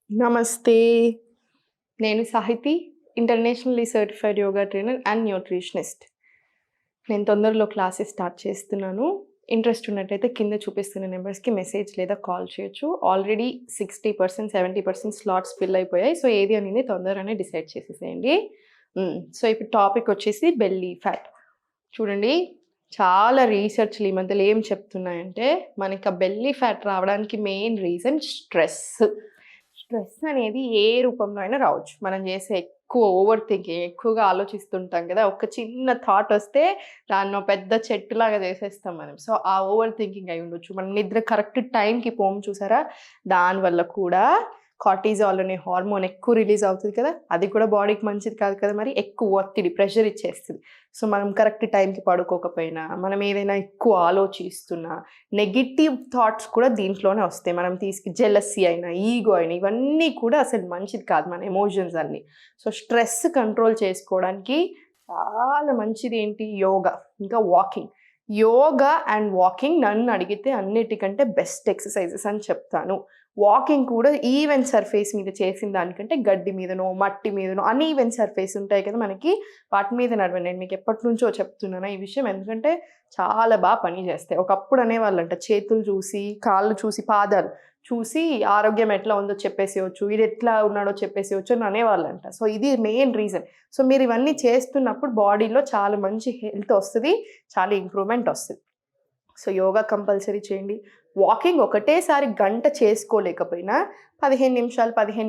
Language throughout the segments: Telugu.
నమస్తే. నేను Sahithi, internationally certified yoga trainer and nutritionist. నేను తొందరలో క్లాసెస్ స్టార్ట్ చేస్తున్నాను. ఇంట్రెస్ట్ ఉన్నట్టయితే కింద చూపిస్తున్న నెంబర్స్‌కి మెసేజ్ లేదా కాల్ చేయొచ్చు. ఆల్రెడీ 60%, 70% స్లాట్స్ ఫిల్ అయిపోయాయి. సో, ఏది అనేది తొందరగానే డిసైడ్ చేసేసేయండి. సో, ఇప్పుడు టాపిక్ వచ్చేసి బెల్లీ ఫ్యాట్. చూడండి, చాలా రీసెర్చ్‌లు ఈ మధ్యలో ఏం చెప్తున్నాయంటే, మనకి ఆ బెల్లీ ఫ్యాట్ రావడానికి మెయిన్ రీజన్ స్ట్రెస్. స్ట్రెస్ అనేది ఏ రూపంలో అయినా రావచ్చు. మనం చేసే ఎక్కువ ఓవర్ థింకింగ్, ఎక్కువగా ఆలోచిస్తుంటాం కదా! ఒక చిన్న థాట్ వస్తే దాన్నో పెద్ద చెట్టులాగా చేసేస్తాం మనం. సో, ఆ ఓవర్ థింకింగ్ అయ్యుండొచ్చు. మనం నిద్ర కరెక్ట్ టైంకి పోము చూసారా? దానివల్ల కూడా కార్టిజాల్ అనే హార్మోన్ ఎక్కువ రిలీజ్ అవుతది కదా! అది కూడా బాడీకి మంచిది కాదు కదా మరి. ఎక్కువ ఒత్తిడి, ప్రెషర్ ఇచ్చేస్తది. సో, మనం కరెక్ట్ టైంకి పడుకోకపోయినా, మనం ఏదైనా ఎక్కువ ఆలోచిస్తున్నా, నెగెటివ్ థాట్స్ కూడా దీంట్లోనే వస్తాయి. మనం జెలసీ అయినా, ఈగో అయినా ఇవన్నీ కూడా అసలు మంచిది కాదు మన ఎమోషన్స్ అన్నీ. సో, స్ట్రెస్ కంట్రోల్ చేసుకోవడానికి చాలా మంచిది ఏంటి? యోగా, ఇంకా వాకింగ్. యోగా అండ్ వాకింగ్ నన్ను అడిగితే అన్నిటికంటే బెస్ట్ ఎక్సర్‌సైజెస్ అని చెప్తాను. వాకింగ్ కూడా ఈవెన్ సర్ఫేస్ మీద చేసిన దానికంటే గడ్డి మీదనో, మట్టి మీదనో అన్‌ఈవెన్ సర్ఫేస్ ఉంటాయి కదా మనకి, వాటి మీద నడవండి. నేను మీకు ఎప్పటినుంచో చెప్తున్నాను ఈ విషయం. ఎందుకంటే చాలా పని చేస్తాయి. ఒకప్పుడు అనేవాళ్ళంట చేతులు చూసి, కాళ్ళు చూసి, పాదాలు చూసి ఆరోగ్యం ఎట్లా ఉందో చెప్పేసేయొచ్చు, ఇది ఎట్లా ఉన్నాడో చెప్పేసేయొచ్చు అని అనేవాళ్ళంట. సో, ఇది మెయిన్ రీజన్. సో, మీరు ఇవన్నీ చేస్తున్నప్పుడు బాడీలో చాలా మంచి హెల్త్ వస్తది. చాలా ఇంప్రూవ్‌మెంట్ వస్తది. సో, యోగా కంపల్సరీ చేయండి. వాకింగ్ ఒకటేసారి గంట చేసుకోలేకపోయినా 15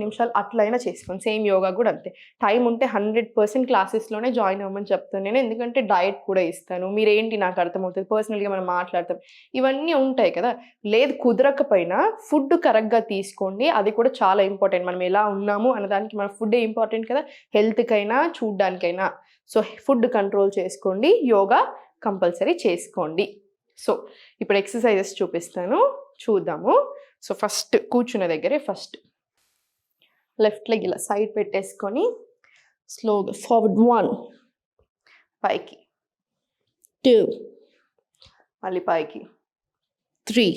నిమిషాలు అట్లయినా చేసుకోండి. సేమ్ యోగా కూడా అంతే. టైం ఉంటే 100% క్లాసెస్‌లోనే జాయిన్ అవ్వమని చెప్తాను నేను. ఎందుకంటే డయట్ కూడా ఇస్తాను. మీరేంటి నాకు అర్థమవుతది. పర్సనల్‌గా మనం మాట్లాడతాం. ఇవన్నీ ఉంటాయి కదా! లేదు కుదరకపోయినా ఫుడ్ కరెక్ట్‌గా తీసుకోండి. అది కూడా చాలా ఇంపార్టెంట్. మనం ఎలా ఉన్నాము అన్నదానికి మన ఫుడ్డే ఇంపార్టెంట్ కదా! హెల్త్‌కైనా, చూడ్డానికైనా. సో, ఫుడ్ కంట్రోల్ చేసుకోండి. యోగా కంపల్సరీ చేసుకోండి. సో, ఇప్పుడు ఎక్సర్‌సైజెస్ చూపిస్తాను. చూద్దాము. సో, ఫస్ట్ కూర్చున్న దగ్గరే లెఫ్ట్ లెగ్ ఇలా సైడ్ పెట్టేసుకొని స్లోగా ఫార్వర్డ్ 1 పైకి, 2 మళ్ళీ పైకి, 3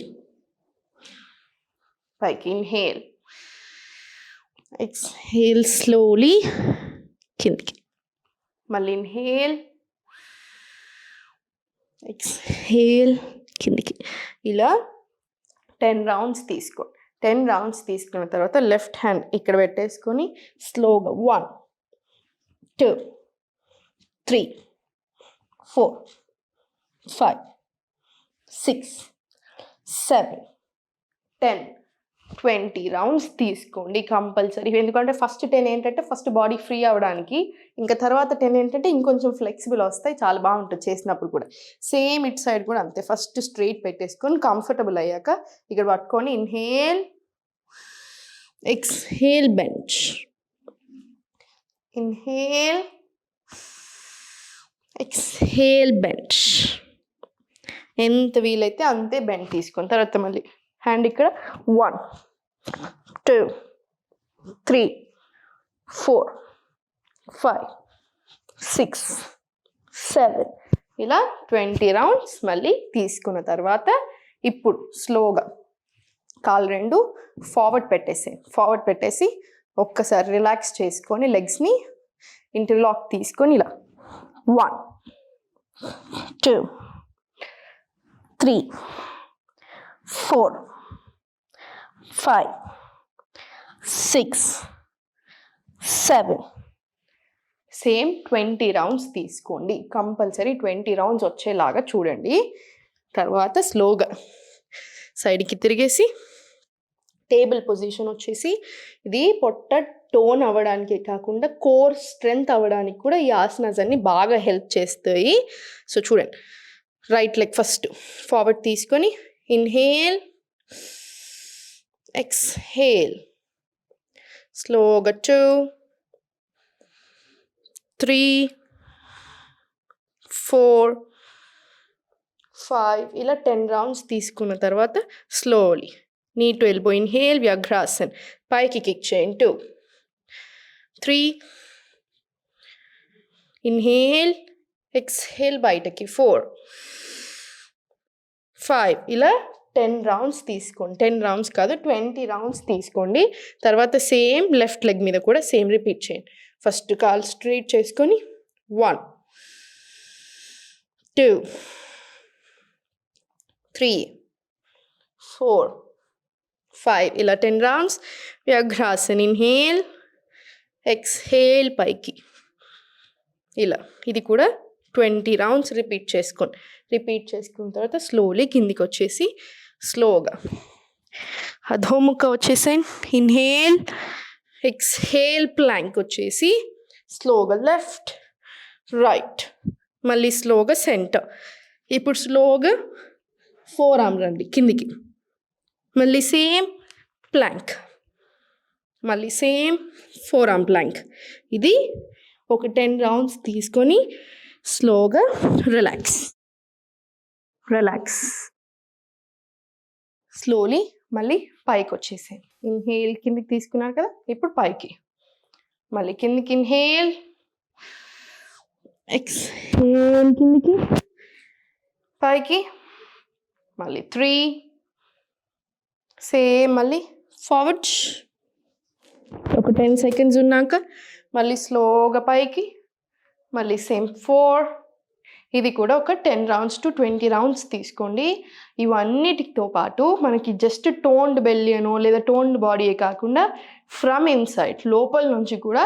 పైకి. ఇన్‌హేల్, ఎక్స్‌హేల్ స్లోలీ కిందకి. మళ్ళీ ఇన్‌హేల్, ఎక్స్‌హేల్ కిందకి. ఇలా 10 రౌండ్స్ తీసుకోండి. 10 రౌండ్స్ తీసుకున్న తర్వాత లెఫ్ట్ హ్యాండ్ ఇక్కడ పెట్టేసుకొని స్లోగా 1, 2, 3, 4, 5, 6, 7, 10, 20 రౌండ్స్ తీసుకోండి కంపల్సరీ. ఎందుకంటే ఫస్ట్ 10 ఏంటంటే ఫస్ట్ బాడీ ఫ్రీ అవ్వడానికి, ఇంకా తర్వాత 10 ఏంటంటే ఇంకొంచెం ఫ్లెక్సిబుల్ వస్తాయి. చాలా బాగుంటుంది చేసినప్పుడు కూడా. సేమ్ ఇటు సైడ్ కూడా అంతే. ఫస్ట్ స్ట్రెయిట్ పెట్టేసుకొని కంఫర్టబుల్ అయ్యాక ఇక్కడ పట్టుకొని inhale, exhale bench, inhale, exhale bench. ఎంత వీలైతే అంతే బెండ్ తీసుకొని తర్వాత మళ్ళీ హ్యాండ్ ఇక్కడ 1, 2, 3, 4, 5, 6, 7 ఇలా 20 రౌండ్స్ మళ్ళీ తీసుకున్న తర్వాత ఇప్పుడు స్లోగా కాళ్ళు రెండు ఫార్వర్డ్ పెట్టేసి ఒక్కసారి రిలాక్స్ చేసుకొని లెగ్స్ని ఇంటర్లాక్ తీసుకొని ఇలా 1, 2, 3, 4, 5, 6, 7 సేమ్ 20 రౌండ్స్ తీసుకోండి. కంపల్సరీ 20 రౌండ్స్ వచ్చేలాగా చూడండి. తర్వాత స్లోగా సైడ్కి తిరిగేసి టేబుల్ పొజిషన్ వచ్చేసి ఇది పొట్ట టోన్ అవ్వడానికే కాకుండా కోర్ స్ట్రెంగ్త్ అవ్వడానికి కూడా ఈ ఆసనాస్ అన్ని బాగా హెల్ప్ చేస్తాయి. సో, చూడండి, రైట్ లెగ్ ఫస్ట్ ఫార్వర్డ్ తీసుకొని ఇన్హేల్, ఎక్స్‌హేల్ స్లోగా 2, 3, 4, 5 ఇలా 10 రౌండ్స్ తీసుకున్న తర్వాత slowly need to elbow inhale వ్యాఘ్రాసన్ పైకి కిక్ చేయండి. 2, 3 ఇన్హేల్, ఎక్స్‌హేల్ బయటకి 4, 5 ఇలా 10 రౌండ్స్ తీసుకోండి. 10 రౌండ్స్ కాదు 20 రౌండ్స్ తీసుకోండి. తర్వాత సేమ్ లెఫ్ట్ లెగ్ మీద కూడా సేమ్ రిపీట్ చేయండి. ఫస్ట్ కాల్ స్ట్రైట్ చేసుకొని 1 2 3 4 5 ఇలా 10 రౌండ్స్. వ్యాఘ్రాసన్ ఇన్హేల్, ఎక్స్హేల్ పైకి ఇలా. ఇది కూడా 20 రౌండ్స్ రిపీట్ చేసుకోండి. రిపీట్ చేసుకున్న తర్వాత స్లోలీ కిందికి వచ్చేసి స్లోగా అధోముఖ వచ్చేసేయండి. ఇన్హేల్, ఎక్స్హేల్ ప్లాంక్ వచ్చేసి స్లోగా లెఫ్ట్ రైట్, మళ్ళీ స్లోగా సెంటర్. ఇప్పుడు స్లోగా ఫోర్ ఆర్మ్ రండి కిందికి, మళ్ళీ సేమ్ ప్లాంక్, మళ్ళీ సేమ్ ఫోర్ ఆర్మ్ ప్లాంక్. ఇది ఒక 10 రౌండ్స్ తీసుకొని స్లోగా రిలాక్స్ రిలాక్స్. స్లోలీ మళ్ళీ పైకి వచ్చేసేయండి. ఇన్హేల్ కిందికి తీసుకున్నారు కదా, ఇప్పుడు పైకి మళ్ళీ కిందికి ఇన్హేల్, ఎక్స్హేల్ కిందికి పైకి, మళ్ళీ 3 సేమ్ మళ్ళీ ఫార్వర్డ్. ఒక 10 సెకండ్స్ ఉన్నాక మళ్ళీ స్లోగా పైకి, మళ్ళీ సేమ్ 4. ఇది కూడా ఒక 10 రౌండ్స్ టు 20 రౌండ్స్ తీసుకోండి. ఇవన్నిటితో పాటు మనకి జస్ట్ టోన్డ్ బెల్లీ అనో లేదా టోన్డ్ బాడీయే కాకుండా ఫ్రమ్ ఇన్సైడ్ లోపల నుంచి కూడా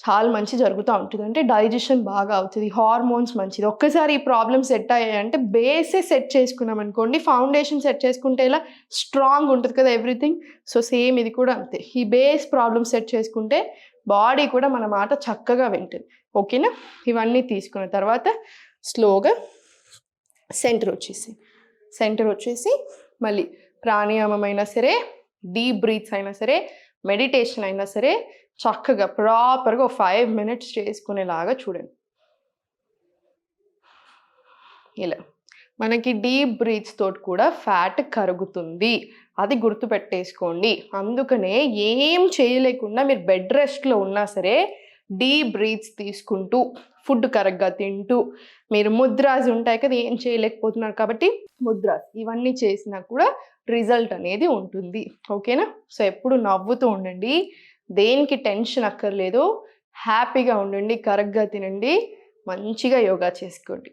చాలా మంచి జరుగుతూ ఉంటుంది. అంటే డైజెషన్ బాగా అవుతుంది, హార్మోన్స్ మంచిది. ఒక్కసారి ఈ ప్రాబ్లమ్ సెట్ అయ్యాయంటే బేసే సెట్ చేసుకున్నాం అనుకోండి, ఫౌండేషన్ సెట్ చేసుకుంటే ఇలా స్ట్రాంగ్ ఉంటుంది కదా ఎవ్రీథింగ్. సో సేమ్ ఇది కూడా అంతే. ఈ బేస్ ప్రాబ్లమ్ సెట్ చేసుకుంటే బాడీ కూడా మన మాట చక్కగా వింటుంది. ఓకేనా? ఇవన్నీ తీసుకున్న తర్వాత స్లోగా సెంటర్ వచ్చేసి మళ్ళీ ప్రాణాయామం అయినా సరే, డీప్ బ్రీత్స్ అయినా సరే, మెడిటేషన్ అయినా సరే చక్కగా ప్రాపర్గా 5 minutes చేసుకునేలాగా చూడండి. ఇలా మనకి డీప్ బ్రీత్స్ తోటి కూడా ఫ్యాట్ కరుగుతుంది, అది గుర్తుపెట్టేసుకోండి. అందుకనే ఏం చేయలేకుండా మీరు బెడ్ రెస్ట్లో ఉన్నా సరే డీప్ బ్రీత్స్ తీసుకుంటూ ఫుడ్ కరెక్ట్గా తింటూ, మీరు ముద్రాస్ ఉంటాయి కదా, ఏం చేయలేకపోతున్నారు కాబట్టి ముద్రాస్ ఇవన్నీ చేసినా కూడా రిజల్ట్ అనేది ఉంటుంది. ఓకేనా? సో ఎప్పుడు నవ్వుతూ ఉండండి, దేనికి టెన్షన్ అక్కర్లేదు, హ్యాపీగా ఉండండి, కరెక్ట్గా తినండి, మంచిగా యోగా చేసుకోండి.